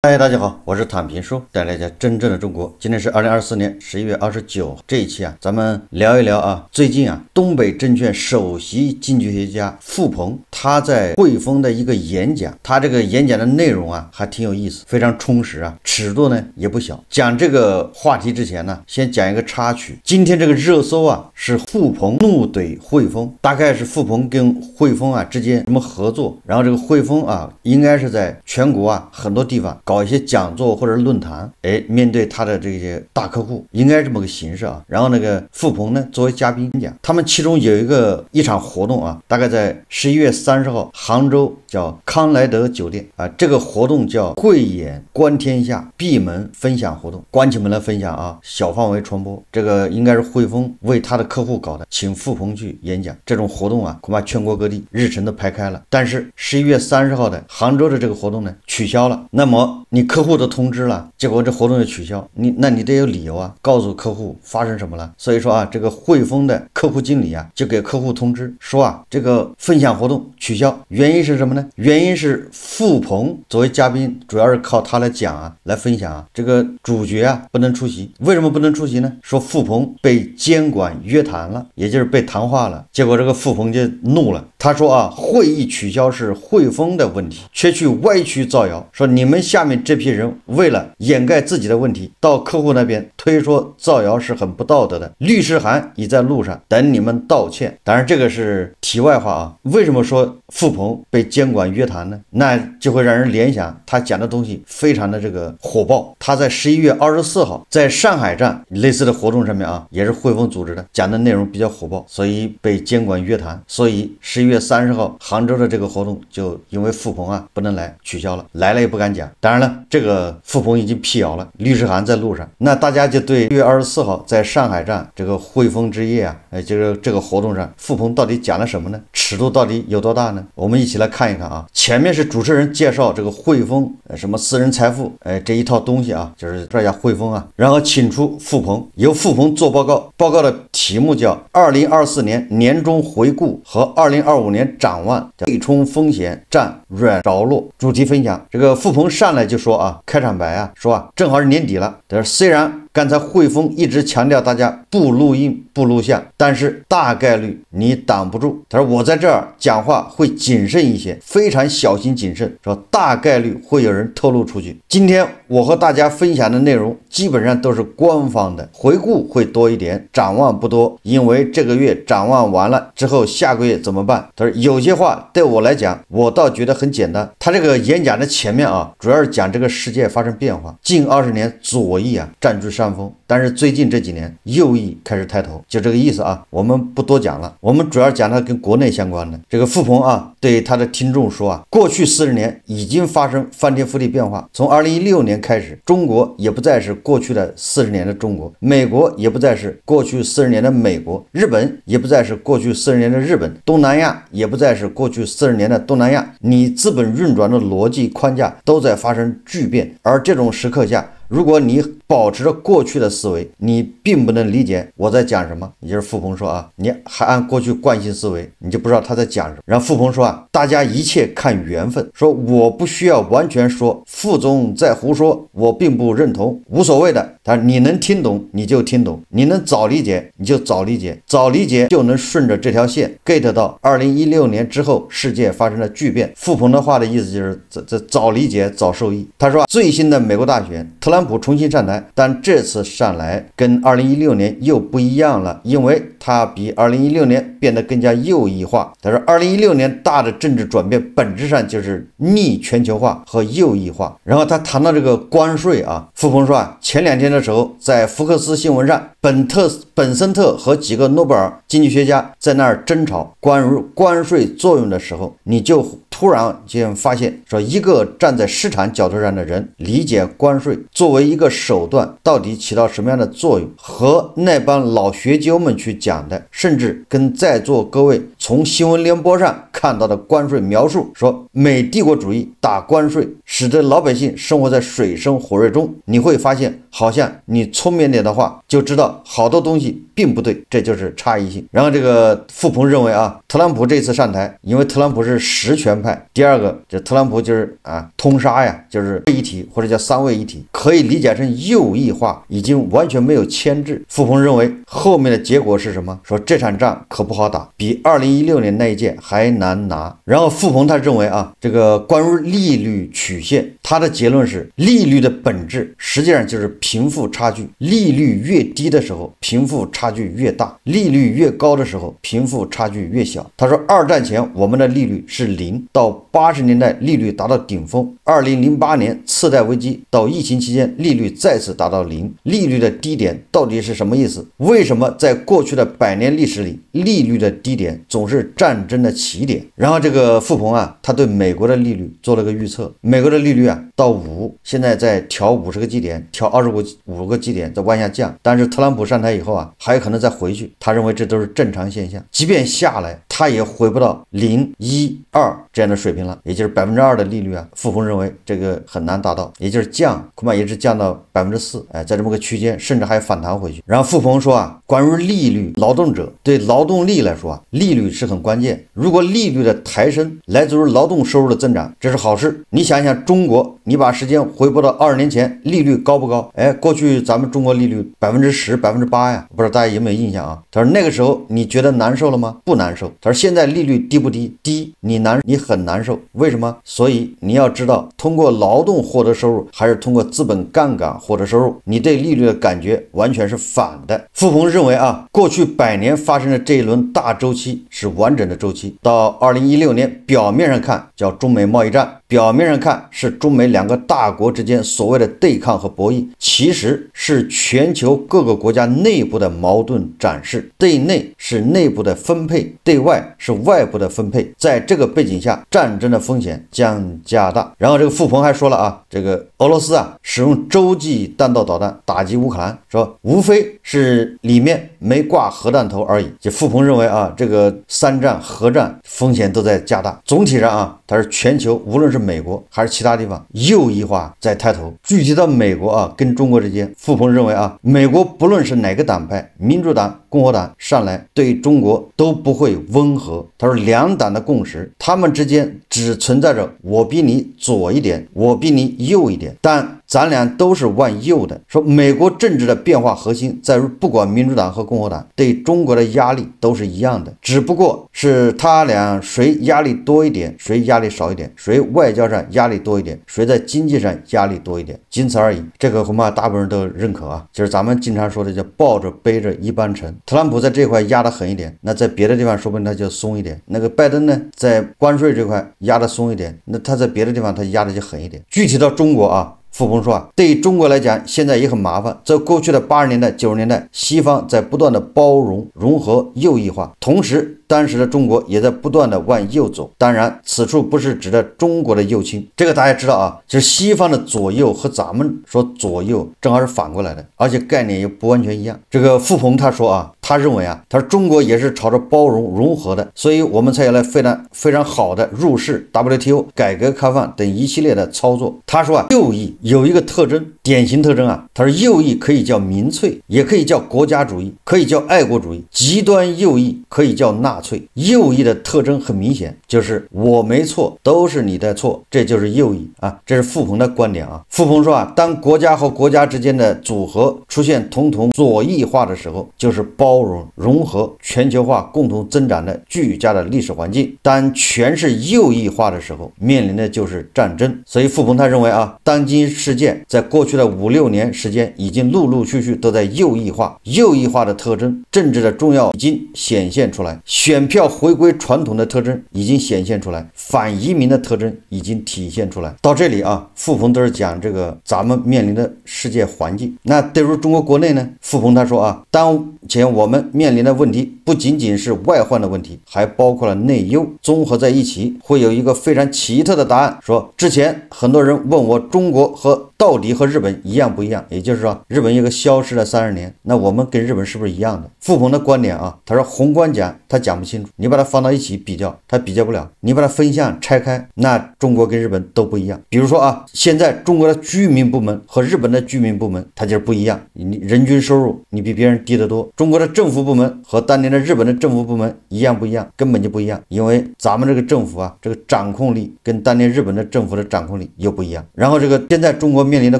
嗨，大家好，我是躺平叔，带来一下真正的中国。今天是2024年11月29这一期咱们聊一聊最近东北证券首席经济学家付鹏他在汇丰的一个演讲，他这个演讲的内容还挺有意思，非常充实尺度呢也不小。讲这个话题之前呢，先讲一个插曲。今天这个热搜是付鹏怒怼汇丰，大概是付鹏跟汇丰之间什么合作，然后这个汇丰应该是在全国很多地方搞一些讲座或者论坛，面对他的这些大客户，应该这么个形式然后那个付鹏呢作为嘉宾讲，他们其中有一场活动大概在11月30号杭州叫康莱德酒店这个活动叫慧眼观天下闭门分享活动，关起门来分享小范围传播。这个应该是汇丰为他的客户搞的，请付鹏去演讲。这种活动恐怕全国各地日程都排开了，但是11月30号的杭州的这个活动呢取消了。那么你客户都通知了，结果这活动就取消，那你得有理由告诉客户发生什么了。所以说这个汇丰的客户经理就给客户通知说这个分享活动取消，原因是什么呢？原因是付鹏作为嘉宾，主要是靠他来讲来分享这个主角不能出席。为什么不能出席呢？说付鹏被监管约谈了，也就是被谈话了。结果这个付鹏就怒了，他说会议取消是汇丰的问题，却去歪曲造谣，说你们下面这批人为了掩盖自己的问题，到客户那边推说造谣是很不道德的，律师函已在路上等你们道歉。当然这个是题外话为什么说付鹏被监管约谈呢？那就会让人联想他讲的东西非常的这个火爆。他在11月24号在上海站类似的活动上面也是汇丰组织的，讲的内容比较火爆，所以被监管约谈。所以11月30号杭州的这个活动就因为付鹏不能来取消了，来了也不敢讲。当然了，这个付鹏已经辟谣了，律师函在路上。那大家就对1月24号在上海站这个汇丰之夜就是这个活动上付鹏到底讲了什么呢？尺度到底有多大呢？我们一起来看一看前面是主持人介绍这个汇丰什么私人财富这一套东西就是这家汇丰然后请出付鹏，由付鹏做报告，报告的题目叫2024年年终回顾和2025年展望，对冲风险占软着陆。主题分享，这个付鹏上来就说开场白说正好是年底了，但是虽然刚才汇丰一直强调大家不录音不录像，但是大概率你挡不住。他说我在这儿讲话会谨慎一些，非常小心谨慎，说大概率会有人透露出去。今天我和大家分享的内容基本上都是官方的，回顾会多一点，展望不多，因为这个月展望完了之后下个月怎么办？他说有些话对我来讲我倒觉得很简单。他这个演讲的前面主要是讲这个世界发生变化，近20年左翼占据上风，但是最近这几年右翼开始抬头，就这个意思我们不多讲了，我们主要讲它跟国内相关的。这个付鹏对他的听众说过去40年已经发生翻天覆地变化，从2016年开始，中国也不再是过去的40年的中国，美国也不再是过去40年的美国，日本也不再是过去40年的日本，东南亚也不再是过去40年的东南亚，你资本运转的逻辑框架都在发生巨变。而这种时刻下，如果你保持着过去的思维，你并不能理解我在讲什么。也就是付鹏说你还按过去惯性思维，你就不知道他在讲什么。然后付鹏说大家一切看缘分，说我不需要完全说副总在胡说，我并不认同，无所谓的。但你能听懂你就听懂，你能早理解你就早理解，早理解就能顺着这条线 get 到2016年之后世界发生了巨变。付鹏的话的意思就是这早理解早受益。他说最新的美国大选，特朗普重新上台，但这次上来跟2016年又不一样了，因为他比2016年变得更加右翼化。他说2016年大的政治转变本质上就是逆全球化和右翼化。然后他谈到这个关税付鹏说前2天的时候在福克斯新闻上，本森特和几个诺贝尔经济学家在那儿争吵关税作用的时候，你就突然间发现说一个站在市场角度上的人理解关税作为一个手段到底起到什么样的作用，和那帮老学究们去讲的，甚至跟在座各位从从新闻联播上看到的关税描述，说美帝国主义打关税，使得老百姓生活在水深火热中，你会发现好像你聪明点的话就知道好多东西并不对，这就是差异性。然后这个富鹏认为啊，特朗普这次上台，因为特朗普是实权派，第二个这特朗普就是通杀呀，就是一体或者叫三位一体，可以理解成右翼化，已经完全没有牵制。富鹏认为后面的结果是什么？说这场仗可不好打，比2016年那一届还难拿。然后富鹏他认为啊，这个关于利率曲线，他的结论是利率的本质实际上就是贫富差距，利率越低的时候贫富差距越大，利率越高的时候贫富差距越小。他说二战前我们的利率是0，到80年代利率达到顶峰，2008年次贷危机到疫情期间利率再次达到0。利率的低点到底是什么意思？为什么在过去的100年历史里，利率的低点总是战争的起点？然后这个富鹏啊，他对美国的利率做了个预测，美国的利率啊到5，现在在调50个基点，调25个基点再往下降，但是特朗普上台以后啊，还有可能再回去，他认为这都是正常现象，即便下来他也回不到0、1、2这样的水平了，也就是2%的利率啊，富鹏认为这个很难达到，也就是降，恐怕也是降到4%，在这么个区间，甚至还反弹回去。然后富鹏说啊，关于利率，劳动者对劳动力来说啊，利率是很关键，如果利率的抬升来自于劳动收入的增长，这是好事。你想想中国，你把时间回拨到20年前，利率高不高？过去咱们中国利率10%、8%呀，不知道大家有没有印象啊？他说那个时候你觉得难受了吗？不难受。他说现在利率低不低？低，你很难受。为什么？所以你要知道，通过劳动获得收入还是通过资本杠杆获得收入，你对利率的感觉完全是反的。富鹏认为啊，过去100年发生的这一轮大周期是完整的周期，到2016年表面上看叫中美贸易战，表面上看是中美两个大国之间所谓的对抗和博弈，其实是全球各个国家内部的矛盾展示，对内是内部的分配，对外是外部的分配，在这个背景下，战争的风险将加大。然后这个富鹏还说了啊，这个俄罗斯啊使用洲际弹道导弹打击乌克兰，说无非是里面没挂核弹头而已。就富鹏认为啊，这个3战核战风险都在加大。总体上啊，它是全球无论是美国还是其他地方右翼化在抬头。具体到美国啊跟中国之间，富鹏认为啊，美国不论是哪个党派，民主党、共和党上来对中国都不会温和。他说两党的共识，他们之间只存在着我比你左一点，我比你右一点，但咱俩都是往右的。说美国政治的变化核心在于，不管民主党和共和党对中国的压力都是一样的，只不过是他俩谁压力多一点，谁压力少一点，谁外交上压力多一点，谁在经济上压力多一点，仅此而已。这个恐怕大部分人都认可啊，就是咱们经常说的叫抱着背着一般沉。特朗普在这块压得狠一点，那在别的地方说不定他就松一点。那个拜登呢，在关税这块压得松一点，那他在别的地方他压得就狠一点。具体到中国啊，富鹏说啊，对于中国来讲现在也很麻烦。在过去的80年代、90年代，西方在不断的包容、融合、右翼化，同时当时的中国也在不断的往右走。当然此处不是指的中国的右倾，这个大家知道啊，就是西方的左右和咱们说左右正好是反过来的，而且概念也不完全一样。这个富鹏他说啊，他认为啊，他说中国也是朝着包容融合的，所以我们才有了非常好的入世、WTO、改革开放等一系列的操作。他说啊，右翼有一个特征，典型特征啊，他说右翼可以叫民粹，也可以叫国家主义，可以叫爱国主义，极端右翼可以叫纳粹。右翼的特征很明显，就是我没错，都是你的错，这就是右翼啊，这是富鹏的观点啊。富鹏说啊，当国家和国家之间的组合出现统统左翼化的时候，就是包容、融合、全球化共同增长的巨佳的历史环境；当全是右翼化的时候，面临的就是战争。所以富鹏他认为啊，当今世界在过去的5-6年时间，已经陆陆续续都在右翼化，右翼化的特征、政治的重要已经显现出来，选票回归传统的特征已经显现出来，反移民的特征已经体现出来。到这里啊，富鹏都是讲这个咱们面临的世界环境。那对于中国国内呢，富鹏他说啊，当前我们面临的问题不仅仅是外患的问题，还包括了内忧，综合在一起会有一个非常奇特的答案。说之前很多人问我中国到底和日本一样不一样，也就是说日本一个消失了30年，那我们跟日本是不是一样的？富鹏的观点啊，他说宏观讲他讲不清楚。你把它放到一起比较，它比较不了。你把它分项拆开，那中国跟日本都不一样。比如说啊，现在中国的居民部门和日本的居民部门它就是不一样，你人均收入你比别人低得多。中国的政府部门和当年的日本的政府部门一样不一样？根本就不一样，因为咱们这个政府啊，这个掌控力跟当年日本的政府的掌控力又不一样。然后这个现在中国面临的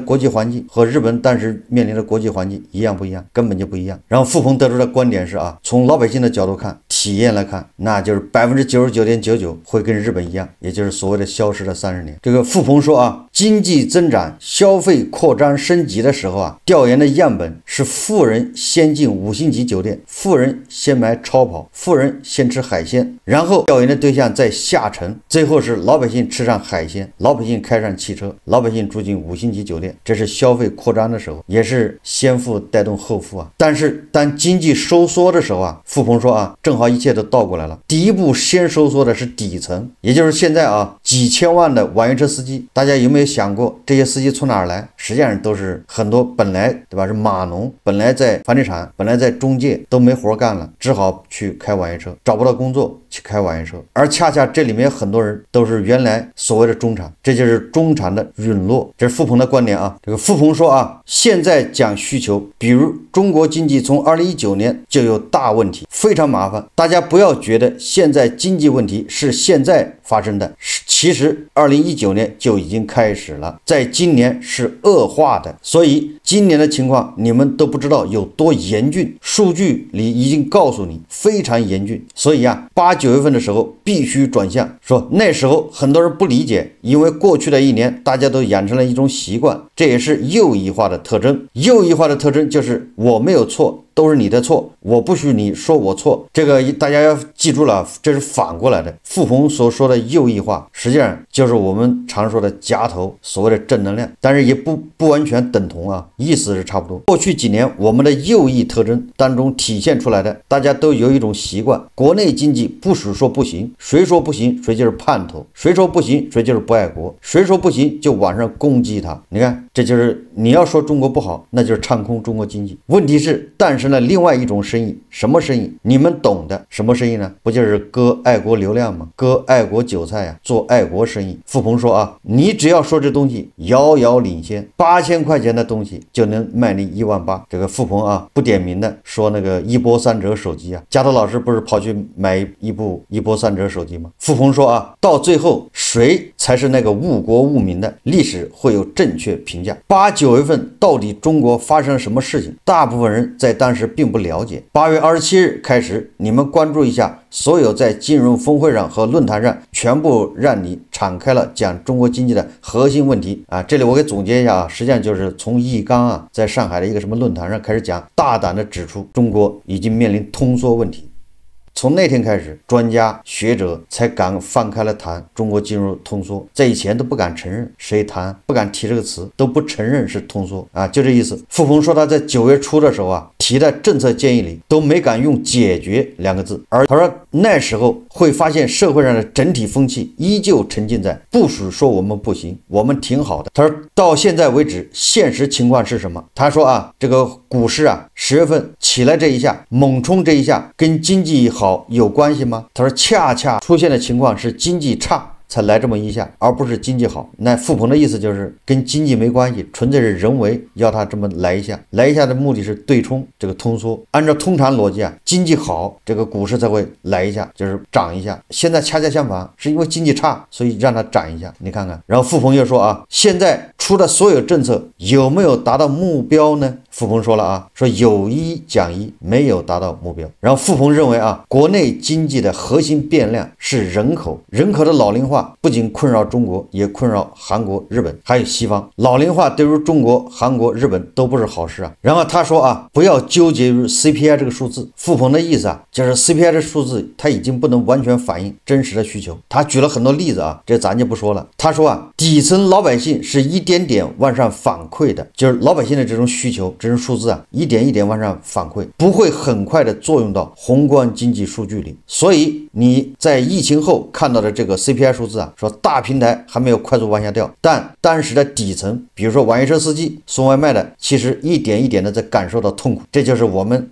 国际环境和日本当时面临的国际环境一样不一样？根本就不一样。然后傅鹏得出的观点是啊，从老百姓的角度看，体验来看，那就是99.99%会跟日本一样，也就是所谓的消失的30年。这个傅鹏说啊，经济增长、消费扩张升级的时候啊，调研的样本是富人先进5星级酒店，富人先买超跑，富人先吃海鲜，然后调研的对象在下沉，最后是老百姓吃上海鲜，老百姓开上汽车，老百姓住进5星级酒店。这是消费扩张的时候，也是先富带动后富啊。但是当经济收缩的时候啊，傅鹏说啊，正好一切都倒过来了。第一步先收缩的是底层，也就是现在啊几千万的网约车司机，大家有没有想过这些司机从哪儿来？实际上都是很多本来对吧是码农，本来在房地产，本来在中介都没活干了，只好去开网约车，找不到工作去开网约车。而恰恰这里面很多人都是原来所谓的中产，这就是中产的陨落。这是傅鹏的观点啊。这个傅鹏说啊，现在讲需求，比如中国经济从2019年就有大问题，非常麻烦。大家不要觉得现在经济问题是现在发生的，其实2019年就已经开始了，在今年是恶化的。所以今年的情况你们都不知道有多严峻，数据里已经告诉你非常严峻。所以啊，8、9月份的时候必须转向，说那时候很多人不理解，因为过去的一年大家都养成了一种习惯，这也是右翼化的特征。右翼化的特征就是我没有错，都是你的错，我不许你说我错。这个大家要记住了，这是反过来的。傅鹏所说的右翼化，实际上就是我们常说的夹头，所谓的正能量，但是也不完全等同啊，意思是差不多。过去几年我们的右翼特征当中体现出来的，大家都有一种习惯，国内经济不许说不行，谁说不行谁就是叛徒，谁说不行谁就是不爱国，谁说不行就往上攻击他。你看，这就是你要说中国不好，那就是唱空中国经济。问题是诞生了另外一种生意，什么生意？你们懂的。什么生意呢？不就是割爱国流量吗？割爱国韭菜啊，做爱国生意。傅鹏说啊，你只要说这东西遥遥领先，8000块钱的东西就能卖你18000。这个傅鹏啊，不点名的说那个一波三折手机啊，加头老师不是跑去买一部一波三折手机吗？傅鹏说啊，到最后谁才是那个误国误民的？历史会有正确评价。8、9月份到底中国发生了什么事情？大部分人在当时并不了解。8月27日开始，你们关注一下所有在金融峰会上和论坛上全部让你敞开了讲中国经济的核心问题啊！这里我给总结一下啊，实际上就是从易纲啊在上海的一个什么论坛上开始讲，大胆的指出中国已经面临通缩问题。从那天开始，专家学者才敢放开了谈中国进入通缩，在以前都不敢承认，谁谈不敢提这个词，都不承认是通缩啊，就这意思。傅鹏说他在9月初的时候啊，提的政策建议里都没敢用解决2个字，而他说那时候会发现社会上的整体风气依旧沉浸在不许说我们不行，我们挺好的。他说到现在为止，现实情况是什么？他说啊，这个股市啊10月份起来这一下，猛冲这一下，跟经济好有关系吗？他说恰恰出现的情况是经济差才来这么一下，而不是经济好。那傅鹏的意思就是跟经济没关系，纯粹是人为要他这么来一下的目的是对冲这个通缩。按照通常逻辑啊，经济好这个股市才会来一下，就是涨一下。现在恰恰相反，是因为经济差，所以让它涨一下。你看看，然后傅鹏又说啊，现在出的所有政策有没有达到目标呢？傅鹏说了啊，说有一讲一，没有达到目标。然后傅鹏认为啊，国内经济的核心变量是人口的老龄化，不仅困扰中国，也困扰韩国、日本，还有西方。老龄化对于中国、韩国、日本都不是好事啊。然后他说啊，不要纠结于 CPI 这个数字。傅鹏的意思啊，就是 CPI 这数字它已经不能完全反映真实的需求。他举了很多例子啊，这咱就不说了。他说啊，底层老百姓是一点点往上反馈的，就是老百姓的这种需求这种数字啊，一点一点往上反馈，不会很快的作用到宏观经济数据里。所以你在疫情后看到的这个 CPI 数字啊，说大平台还没有快速往下掉，但当时的底层，比如说网约车司机、送外卖的，其实一点一点的在感受到痛苦。这就是我们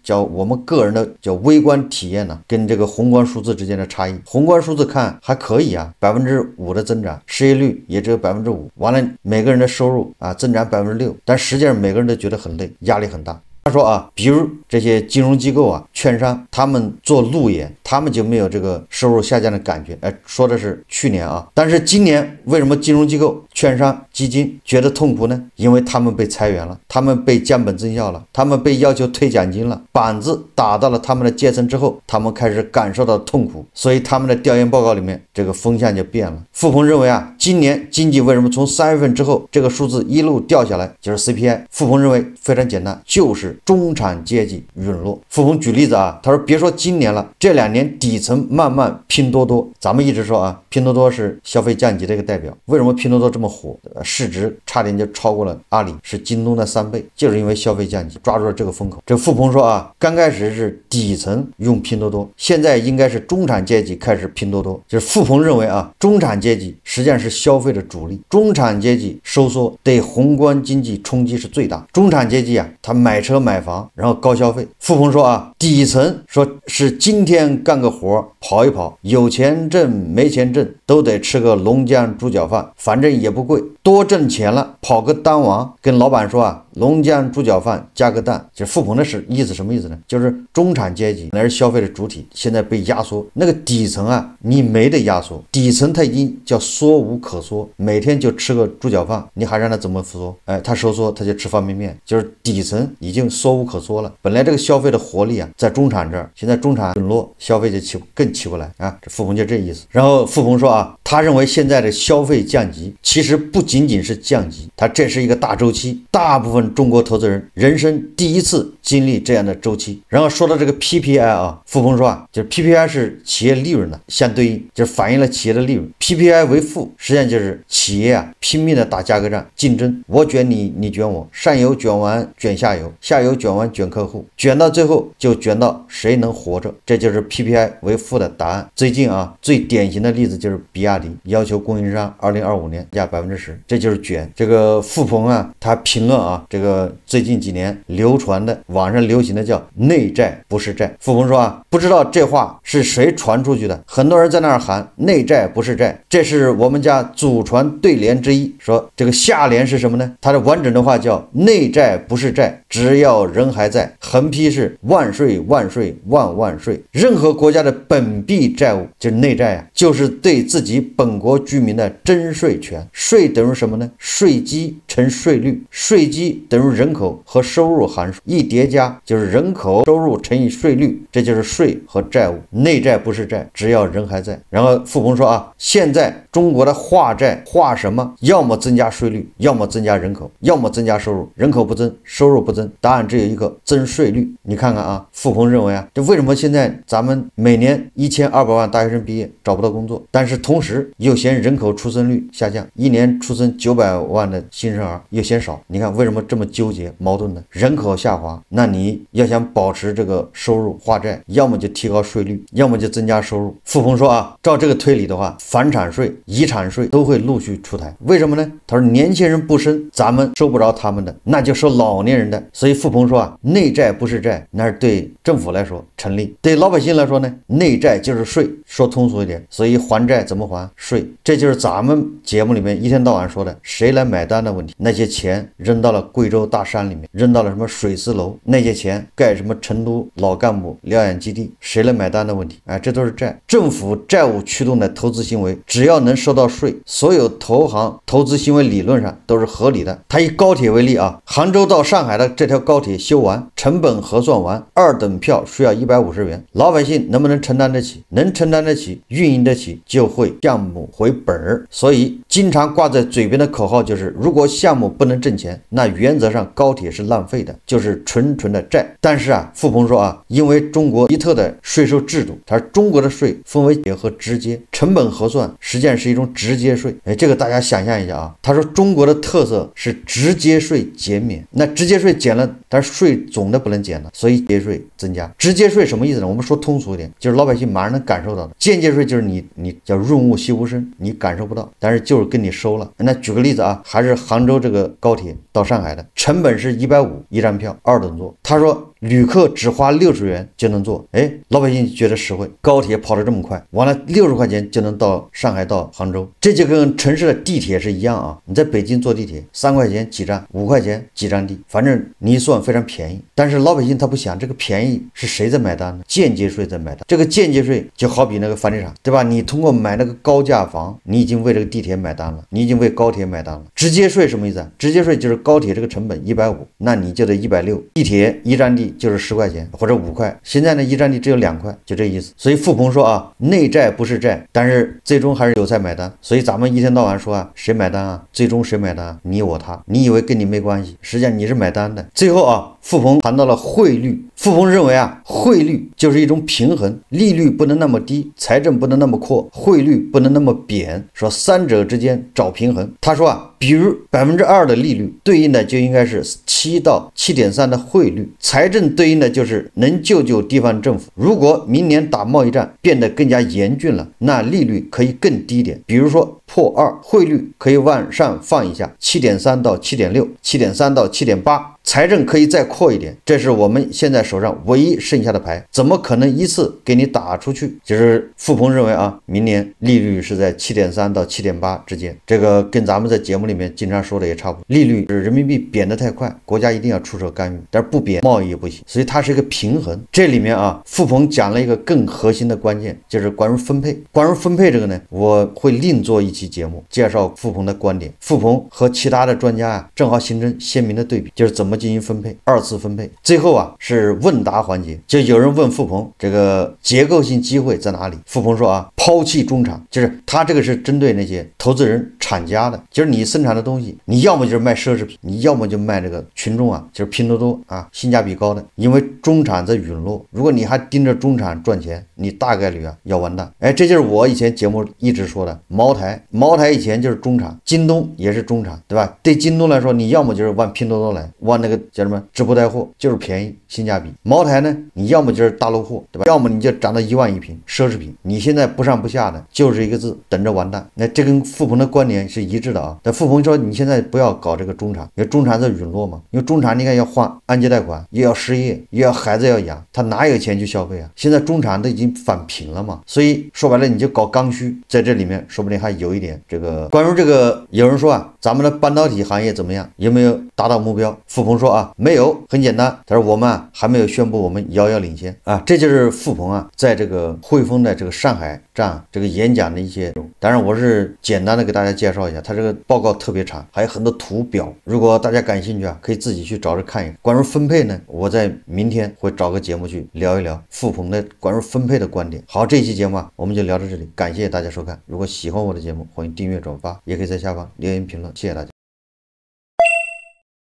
个人的微观体验呢，跟这个宏观数字之间的差异。宏观数字看还可以啊，5%的增长，失业率也只有5%，完了每个人的收入啊增长6%，但实际上每个人都觉得很累，压力很大。他说啊，比如这些金融机构啊、券商，他们做路演，他们就没有这个收入下降的感觉。说的是去年啊，但是今年为什么金融机构、券商、基金觉得痛苦呢？因为他们被裁员了，他们被降本增效了，他们被要求退奖金了，板子打到了他们的阶层之后，他们开始感受到痛苦，所以他们的调研报告里面这个风向就变了。富鹏认为啊，今年经济为什么从3月份之后这个数字一路掉下来，就是 CPI。富鹏认为非常简单，就是中产阶级陨落。富鹏举例子啊，他说别说今年了，这2年底层慢慢拼多多，咱们一直说啊，拼多多是消费降级的一个代表。为什么拼多多这么火？市值差点就超过了阿里，是京东的3倍，就是因为消费降级，抓住了这个风口。这富鹏说啊，刚开始是底层用拼多多，现在应该是中产阶级开始拼多多。就是富鹏认为啊，中产阶级实际上是消费的主力，中产阶级收缩对宏观经济冲击是最大。中产阶级啊，他买车买房，然后高消费。富鹏说啊，底层说是今天干个活跑一跑，有钱挣没钱挣都得吃个龙江猪脚饭，反正也不贵，多挣钱了跑个单王，跟老板说啊，龙江猪脚饭加个蛋。就是富鹏的意思什么意思呢？就是中产阶级乃是消费的主体，现在被压缩，那个底层啊你没得压缩，底层他已经叫缩无可缩，每天就吃个猪脚饭，你还让他怎么缩？他收缩他就吃方便面，就是底层已经缩无可缩了。本来这个消费的活力啊在中产这儿，现在中产陨落，消费就更起不来啊。这富鹏就这意思。然后富鹏说啊，他认为现在的消费降级其实不仅仅是降级，这是一个大周期，大部分中国投资人人生第一次经历这样的周期。然后说到这个 PPI 啊，富鹏说啊，就是 PPI 是企业利润的相对应，就是反映了企业的利润。PPI 为负，实际上就是企业啊拼命的打价格战，竞争，我卷你，你卷我，上游卷完卷下游，下游卷完卷客户，卷到最后就卷到谁能活着，这就是 PPI 为负的答案。最近啊，最典型的例子就是比亚迪要求供应商2025年加10%，这就是卷。这个富鹏啊，他评论啊，这个最近几年流传的网上流行的叫内债不是债。富鹏说啊，不知道这话是谁传出去的，很多人在那儿喊内债不是债，这是我们家祖传对联之一。说这个下联是什么呢？它的完整的话叫内债不是债，只要人还在，横批是万税万税万万税。任何国家的本币债务就是内债啊，就是对自己本国居民的征税权。税等于什么呢？税基乘税率，税基等于人口和收入函数，一叠加就是人口收入乘以税率，这就是税和债务。内债不是债，只要人还在。然后富鹏说啊，现在中国的化债化什么？要么增加税率，要么增加人口，要么增加收入。人口不增，收入不增，答案只有一个，增税率。你看看啊，富鹏认为啊，这为什么现在咱们每年1200万大学生毕业找不到工作，但是同时又嫌人口出生率下降，一年出生900万的新生儿又嫌少。你看为什么这么纠结矛盾呢？人口下滑，那你要想保持这个收入化债，要么就提高税率，要么就增加收入。富鹏说啊，照这个推理的话，房产税、遗产税都会陆续出台。为什么呢？他说年轻人不生，咱们收不着他们的，那就收老年人的。所以富鹏说啊，内债不是债，那是对政府来说成立，对老百姓来说呢，内债就是税，说通俗一点。所以还债怎么还？税。这就是咱们节目里面一天到晚说的谁来买单的问题。那些钱扔到了贵州大山里面，扔到了什么水丝楼，那些钱盖什么成都老干部疗养基地，谁来买单的问题。这都是债。政府债务驱动的投资行为，只要能收到税，所有投行投资行为理论上都是合理的。他以高铁为例啊，杭州到上海的这条高铁修完，成本核算完，2等票需要150元，老百姓能不能承担得起？能承担得起，运营得起，就会项目回本儿。所以经常挂在嘴边的口号就是，如果项目不能挣钱，那原则上高铁是浪费的，就是纯纯的债。但是啊，付鹏说啊，因为中国独特的税收制度，他说中国的税分为结和直接，成本核算实际上是一种直接税。这个大家想象一下啊，他说中国的特色是直接税减免，那直接税减了，但是税总的不能减了，所以间接税增加。直接税什么意思呢？我们说通俗一点，就是老百姓马上能感受到的。间接税就是你叫润物细无声，你感受不到，但是就是跟你收了。那举个例子啊，还是杭州这个高铁到上海的，成本是150一站票，2等座。他说旅客只花60元就能坐，老百姓觉得实惠，高铁跑得这么快，完了60块钱就能到上海到杭州，这就跟城市的地铁是一样啊。你在北京坐地铁3块钱几站，5块钱几站地，反正你一算非常便宜。但是老百姓他不想，这个便宜是谁在买单呢？间接税在买单。这个间接税就好比那个房地产，对吧？你通过买那个高价房，你已经为这个地铁买单了，你已经为高铁买单了。直接税什么意思啊？直接税就是高铁这个成本150，那你就得160，地铁一站地就是10块钱或者5块，现在呢一站地只有2块，就这意思。所以付鹏说啊，内债不是债，但是最终还是有菜买单。所以咱们一天到晚说啊，谁买单啊？最终谁买单啊？你我他，你以为跟你没关系，实际上你是买单的。最后啊，付鹏谈到了汇率，付鹏认为啊，汇率就是一种平衡，利率不能那么低，财政不能那么阔，汇率不能那么贬，说三者之间找平衡。他说啊，比如2%的利率对应的就应该是7到7.3的汇率，财政对应的就是能救地方政府。如果明年打贸易战变得更加严峻了，那利率可以更低点，比如说破2，汇率可以往上放一下，7.3到7.6， 7.3到7.8，财政可以再扩一点，这是我们现在手上唯一剩下的牌，怎么可能一次给你打出去？就是付鹏认为啊，明年利率是在7.3到7.8之间，这个跟咱们在节目里面经常说的也差不多。利率是人民币贬得太快，国家一定要出手干预，但是不贬贸易也不行，所以它是一个平衡。这里面啊，付鹏讲了一个更核心的关键，就是关于分配。关于分配这个呢，我会另做一期节目介绍付鹏的观点。付鹏和其他的专家啊，正好形成鲜明的对比，就是怎么进行分配，二次分配。最后啊，是问答环节，就有人问付鹏这个结构性机会在哪里？付鹏说啊，抛弃中产，就是他这个是针对那些投资人、厂家的，就是你生产的东西，你要么就是卖奢侈品，你要么就卖这个群众啊，就是拼多多啊，性价比高的。因为中产在陨落，如果你还盯着中产赚钱，你大概率啊要完蛋。这就是我以前节目一直说的，茅台以前就是中产，京东也是中产，对吧？对京东来说，你要么就是往拼多多来，往那个叫什么直播带货，就是便宜性价比。茅台呢，你要么就是大陆货，对吧？要么你就涨到1万一瓶奢侈品，你现在不上不下的，就是一个字，等着完蛋。那这跟付鹏的观点是一致的啊。但付鹏说你现在不要搞这个中产，因为中产在陨落嘛，因为中产你看要还按揭贷款，又要失业，又要孩子要养，他哪有钱去消费啊？现在中产都已经返贫了嘛，所以说白了你就搞刚需，在这里面说不定还有一点这个。关于这个，有人说啊，咱们的半导体行业怎么样？有没有达到目标？付鹏说啊，没有，很简单，他说我们啊还没有宣布我们遥遥领先啊。这就是付鹏啊在这个汇丰的这个上海站这个演讲的一些，当然我是简单的给大家介绍一下，他这个报告特别长，还有很多图表，如果大家感兴趣啊，可以自己去找着看一看。关于分配呢，我在明天会找个节目去聊一聊付鹏的关于分配的观点。好，这一期节目啊我们就聊到这里，感谢大家收看。如果喜欢我的节目，欢迎订阅转发，也可以在下方留言评论，谢谢大家。